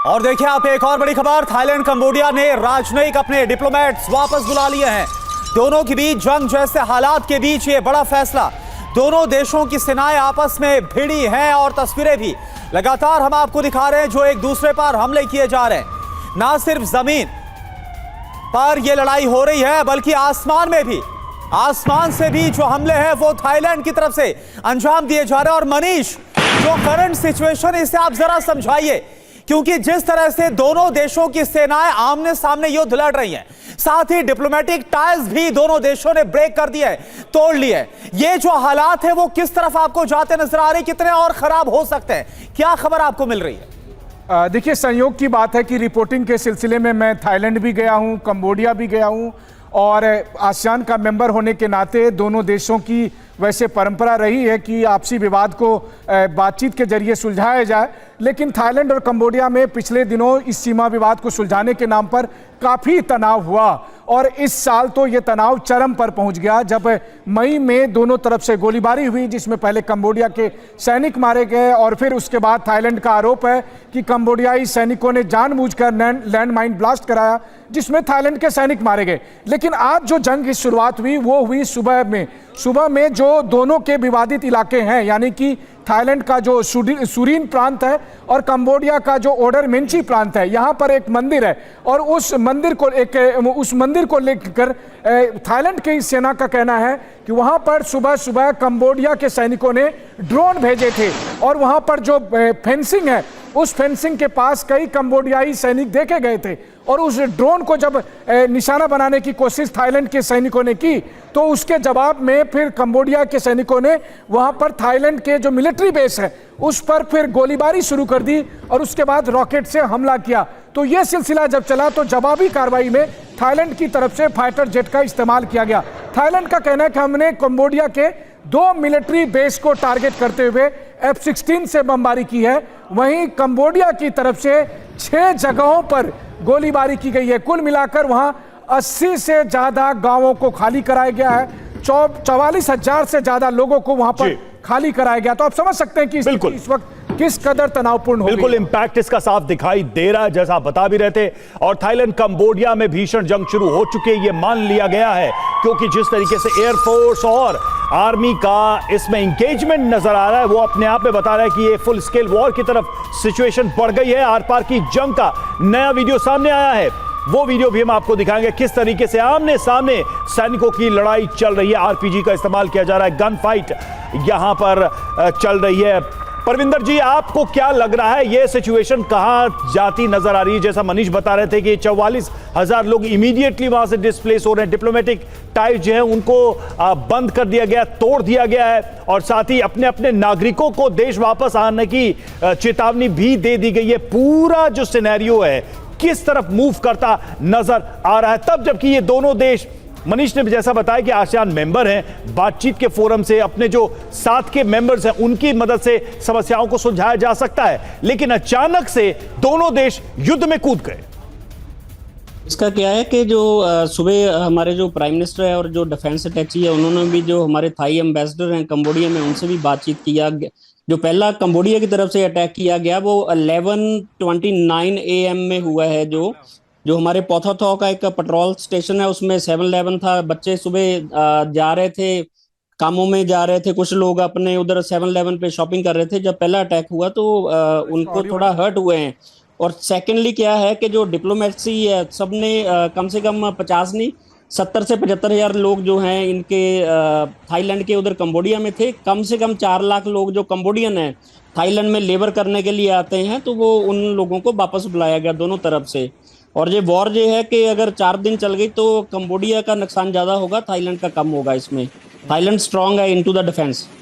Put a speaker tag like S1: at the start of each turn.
S1: और देखिए आप एक और बड़ी खबर, थाईलैंड कंबोडिया ने राजनयिक अपने डिप्लोमेट्स वापस बुला लिए हैं। दोनों के बीच जंग जैसे हालात के बीच ये बड़ा फैसला। दोनों देशों की सेनाएं आपस में भिड़ी हैं और तस्वीरें भी लगातार हम आपको दिखा रहे हैं जो एक दूसरे पर हमले किए जा रहे हैं। ना सिर्फ जमीन पर यह लड़ाई हो रही है बल्कि आसमान में भी, आसमान से भी जो हमले हैं वो थाईलैंड की तरफ से अंजाम दिए जा रहे हैं। और मनीष, जो करंट सिचुएशन इसे आप जरा समझाइए, क्योंकि जिस तरह से दोनों देशों की सेनाएं आमने सामने युद्ध लड़ रही हैं, साथ ही डिप्लोमेटिक टाइज भी दोनों देशों ने ब्रेक कर दिए, तोड़ लिए। ये जो हालात है वो किस तरफ आपको जाते नजर आ रहे, कितने और खराब हो सकते हैं, क्या खबर आपको मिल रही है?
S2: देखिए, संयोग की बात है कि रिपोर्टिंग के सिलसिले में मैं थाईलैंड भी गया हूं, कंबोडिया भी गया हूं, और आसियान का मेंबर होने के नाते दोनों देशों की वैसे परंपरा रही है कि आपसी विवाद को बातचीत के जरिए सुलझाया जाए। लेकिन थाईलैंड और कंबोडिया में पिछले दिनों इस सीमा विवाद को सुलझाने के नाम पर काफ़ी तनाव हुआ, और इस साल तो ये तनाव चरम पर पहुंच गया जब मई में दोनों तरफ से गोलीबारी हुई, जिसमें पहले कंबोडिया के सैनिक मारे गए और फिर उसके बाद थाईलैंड का आरोप है कि कंबोडियाई सैनिकों ने जानबूझकर लैंडमाइन ब्लास्ट कराया, जिसमें थाईलैंड के सैनिक मारे गए। लेकिन आज जो जंग की शुरुआत हुई वो हुई सुबह में जो दोनों के विवादित इलाके हैं, यानी कि थाईलैंड का जो सुरीन प्रांत है और कंबोडिया का जो ओडर मेंची प्रांत है, यहाँ पर एक मंदिर है, और उस मंदिर को लेकर थाईलैंड की सेना का कहना है कि वहाँ पर सुबह सुबह कंबोडिया के सैनिकों ने ड्रोन भेजे थे, और वहाँ पर जो फेंसिंग है उस फेंसिंग के पास कई कंबोडियाई सैनिक देखे गए थे, और उस ड्रोन को जब निशाना बनाने की कोशिश थाईलैंड के सैनिकों ने की तो उसके जवाब में फिर कंबोडिया के सैनिकों ने वहां पर थाईलैंड के जो मिलिट्री बेस है उस पर फिर गोलीबारी शुरू कर दी, और उसके बाद रॉकेट से हमला किया। तो यह सिलसिला जब चला तो जवाबी कार्रवाई में थाईलैंड की तरफ से फाइटर जेट का इस्तेमाल किया गया। थाईलैंड का कहना है कि हमने कंबोडिया के 2 मिलिट्री बेस को टारगेट करते हुए F-16 से बमबारी की है। वहीं कंबोडिया की तरफ से 6 जगहों पर गोलीबारी की गई है। कुल मिलाकर वहां 80 से ज्यादा गांवों को खाली कराया गया है, 44,000 से ज्यादा लोगों को वहां पर खाली कराया गया। तो आप समझ सकते हैं कि इस वक्त किस कदर तनावपूर्ण हो।
S3: बिल्कुल इंपैक्ट इसका साफ दिखाई दे रहा है, जैसा आप बता भी रहे थे। और थाईलैंड कंबोडिया में भीषण जंग शुरू हो चुकी है, ये मान लिया गया है, क्योंकि जिस तरीके से एयरफोर्स और आर्मी का इसमें इंगेजमेंट नजर आ रहा है वो अपने आप में बता रहा है कि ये फुल स्केल वॉर की तरफ सिचुएशन बढ़ गई है। आर पार की जंग का नया वीडियो सामने आया है, वो वीडियो भी हम आपको दिखाएंगे, किस तरीके से आमने सामने सैनिकों की लड़ाई चल रही है। आरपीजी का इस्तेमाल किया जा रहा है, गन फाइट यहां पर चल रही है। परविंदर जी, आपको क्या लग रहा है, ये सिचुएशन कहां जाती नजर आ रही है? जैसा मनीष बता रहे थे कि 44,000 लोग इमीडिएटली वहां से डिस्प्लेस हो रहे हैं, डिप्लोमेटिक टाइज जो है उनको बंद कर दिया गया, तोड़ दिया गया है, और साथ ही अपने अपने नागरिकों को देश वापस आने की चेतावनी भी दे दी गई है। पूरा जो सिनेरियो है किस तरफ मूव करता नजर आ रहा है, तब जबकि ये दोनों देश, मनीष ने जैसा बताया कि आसियान मेंबर हैं, बातचीत के फोरम से अपने जो साथ के मेंबर्स हैं उनकी मदद से समस्याओं को सुलझाया जा सकता है, लेकिन अचानक से दोनों देश युद्ध में कूद गए।
S4: इसका क्या है कि जो सुबह हमारे जो प्राइम मिनिस्टर है और जो डिफेंस सेक्रेटरी है उन्होंने भी जो हमारे थाई एम्बेसडर हैं कंबोडिया में उनसे भी बातचीत किया। जो पहला कंबोडिया की तरफ से अटैक किया गया वो 11:29 AM में हुआ है। जो हमारे पोथोथो का एक पेट्रोल स्टेशन है उसमें 7-Eleven था। बच्चे सुबह जा रहे थे, कामों में जा रहे थे, कुछ लोग अपने उधर 7-Eleven पे शॉपिंग कर रहे थे। जब पहला अटैक हुआ तो उनको थोड़ा हर्ट हुए हैं। और सेकेंडली क्या है कि जो डिप्लोमेसी है सबने कम से कम 50 नहीं 70 से 75,000 लोग जो हैं इनके थाईलैंड के उधर कंबोडिया में थे। कम से कम 4 लाख लोग जो कंबोडियन हैं थाईलैंड में लेबर करने के लिए आते हैं, तो वो उन लोगों को वापस बुलाया गया दोनों तरफ से। और ये वॉर जो है कि अगर 4 दिन चल गई तो कंबोडिया का नुकसान ज़्यादा होगा, थाईलैंड का कम होगा। इसमें थाईलैंड स्ट्रांग है इनटू द डिफेंस।